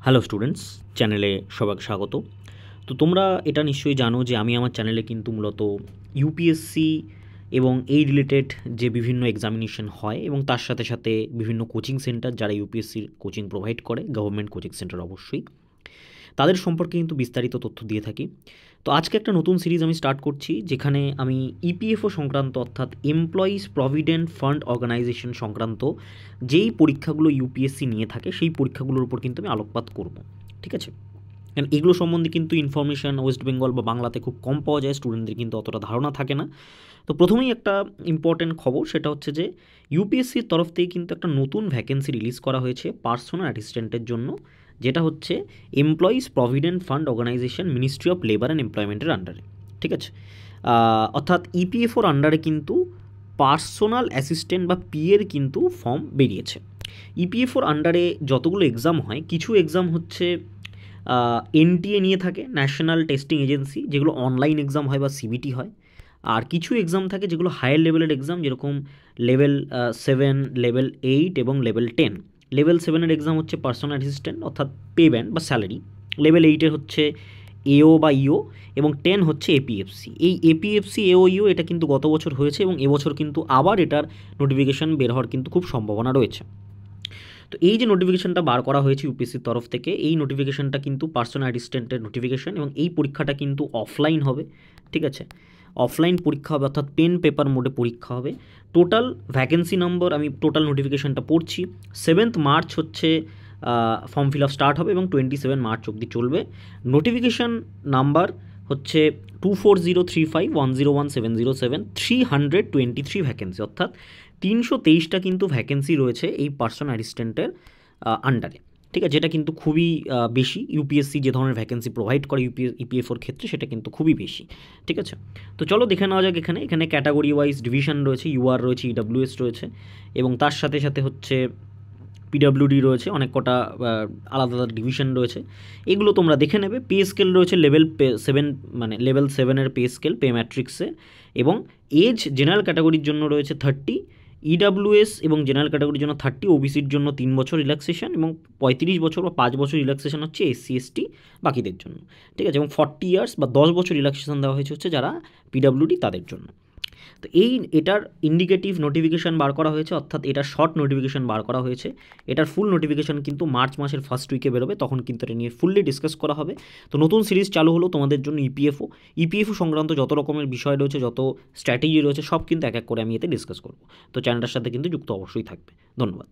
Hello students, চ্যানেলে সবাইকে স্বাগত। তো তোমরা এটা নিশ্চয়ই জানো যে আমি আমার চ্যানেলে কিন্তু মূলত ইউপিএসসি এবং এই রিলেটেড যে বিভিন্ন এক্সামিনেশন হয় এবং তার সাথে সাথে বিভিন্ন কোচিং সেন্টার যারা ইউপিএসসির কোচিং প্রোভাইড করে, গভর্নমেন্ট কোচিং সেন্টার অবশ্যই, তাদের সম্পর্কে কিন্তু বিস্তারিত তথ্য দিয়ে থাকি। তো আজকে একটা নতুন সিরিজ আমি স্টার্ট করছি, যেখানে আমি ইপিএফও সংক্রান্ত অর্থাৎ এমপ্লয়িজ প্রভিডেন্ট ফান্ড অর্গানাইজেশন সংক্রান্ত যেই পরীক্ষাগুলো ইউপিএসসি নিয়ে থাকে সেই পরীক্ষাগুলোর উপর কিন্তু আমি আলোকপাত করব। ঠিক আছে, কারণ এগুলো সম্বন্ধে কিন্তু ইনফরমেশান ওয়েস্ট বেঙ্গল বা বাংলাতে খুব কম পাওয়া যায়, স্টুডেন্টদের কিন্তু অতটা ধারণা থাকে না। তো প্রথমেই একটা ইম্পর্টেন্ট খবর, সেটা হচ্ছে যে ইউপিএসসির তরফ থেকে কিন্তু একটা নতুন ভ্যাকেন্সি রিলিজ করা হয়েছে পার্সোনাল অ্যাসিস্ট্যান্টের জন্য, যেটা হচ্ছে employees provident fund organisation, ministry of labour and এমপ্লয়মেন্টের আন্ডারে। ঠিক আছে, অর্থাৎ ইপিএফওর আন্ডারে কিন্তু পার্সোনাল অ্যাসিস্ট্যান্ট বা পিএর কিন্তু ফর্ম বেরিয়েছে। ইপিএফওর আন্ডারে যতগুলো এক্সাম হয়, কিছু এক্সাম হচ্ছে এনটিএ নিয়ে থাকে, ন্যাশনাল টেস্টিং এজেন্সি, যেগুলো অনলাইন এক্সাম হয় বা সিবিটি হয়। আর কিছু এক্সাম থাকে যেগুলো হায়ার লেভেলের এক্সাম, যেরকম লেভেল 7, লেভেল 8 এবং লেভেল 10। লেভেল 7-এর এক্সাম হচ্ছে পার্সোনাল অ্যাসিস্ট্যান্ট অর্থাৎ পে ব্যান্ড বা স্যালারি। লেভেল 8-এর হচ্ছে এও বা ইও, এবং 10 হচ্ছে এপিএফসি। এই এপিএফসি এও ইও এটা কিন্তু গত বছর হয়েছে এবং এবছর কিন্তু আবার এটার নোটিফিকেশান বের হওয়ার কিন্তু খুব সম্ভাবনা রয়েছে। তো এই যে নোটিফিকেশানটা বার করা হয়েছে ইউপিএসসির তরফ থেকে, এই নোটিফিকেশানটা কিন্তু পার্সোনাল অ্যাসিস্ট্যান্টের নোটিফিকেশান এবং এই পরীক্ষাটা কিন্তু অফলাইন হবে। ঠিক আছে, অফলাইন পরীক্ষা হবে, অর্থাৎ পেন পেপার মোডে পরীক্ষা হবে। টোটাল ভ্যাকেন্সি নম্বর আমি টোটাল নোটিফিকেশানটা পড়ছি। 7 মার্চ হচ্ছে ফর্ম ফিল আপ স্টার্ট হবে এবং 27 মার্চ অবধি চলবে। নোটিফিকেশান নাম্বার হচ্ছে 240351017707, 323 ভ্যাকেন্সি, অর্থাৎ 323টা কিন্তু ভ্যাকেন্সি রয়েছে এই পার্সোনাল অ্যাসিস্ট্যান্টের আন্ডারে। ঠিক আছে, যেটা কিন্তু খুবই বেশি। ইউপিএসসি যে ধরনের ভ্যাকেন্সি প্রোভাইড করে ইপিএফওর ক্ষেত্রে, সেটা কিন্তু খুবই বেশি। ঠিক আছে, তো চলো দেখে নেওয়া যাক। এখানে ক্যাটাগরি ওয়াইজ ডিভিশন রয়েছে, ইউআর রয়েছে, ইডব্লিউএস রয়েছে, এবং তার সাথে সাথে হচ্ছে পিডব্লিউডি রয়েছে, অনেক কটা আলাদা আলাদা ডিভিশন রয়েছে। এগুলো তোমরা দেখে নেবে। পে স্কেল রয়েছে লেভেল 7, মানে লেভেল 7-এর পে স্কেল পে ম্যাট্রিক্সে, এবং এজ জেনারেল ক্যাটাগরির জন্য রয়েছে 30, ইডব্লিউএস এবং জেনারেল ক্যাটাগরির জন্য 30, ওবিসির জন্য 3 বছর রিল্যাক্সেশন, এবং 35 বছর বা 5 বছর রিল্যাক্সেশন হচ্ছে এসসি এসটি বাকিদের জন্য। ঠিক আছে, এবং 40 ইয়ার্স বা 10 বছর রিল্যাক্সেশন দেওয়া হয়েছে হচ্ছে যারা পিডব্লিউডি তাদের জন্য। তো এটার ইন্ডিকেটিভ নোটিফিকেশান বার করা হয়েছে, অর্থাৎ এটার শর্ট নোটিফিকেশান বার করা হয়েছে। এটার ফুল নোটিফিকেশান কিন্তু মার্চ মাসের ফার্স্ট উইকে বেরোবে, তখন কিন্তু এটা নিয়ে ফুললি ডিসকাস করা হবে। তো নতুন সিরিজ চালু হলো তোমাদের জন্য ইপিএফও সংক্রান্ত যত রকমের বিষয় রয়েছে, যত স্ট্র্যাটেজি রয়েছে, সব কিন্তু এক এক করে আমি এতে ডিসকাস করব। তো চ্যানেলটার সাথে কিন্তু যুক্ত অবশ্যই থাকবে। ধন্যবাদ।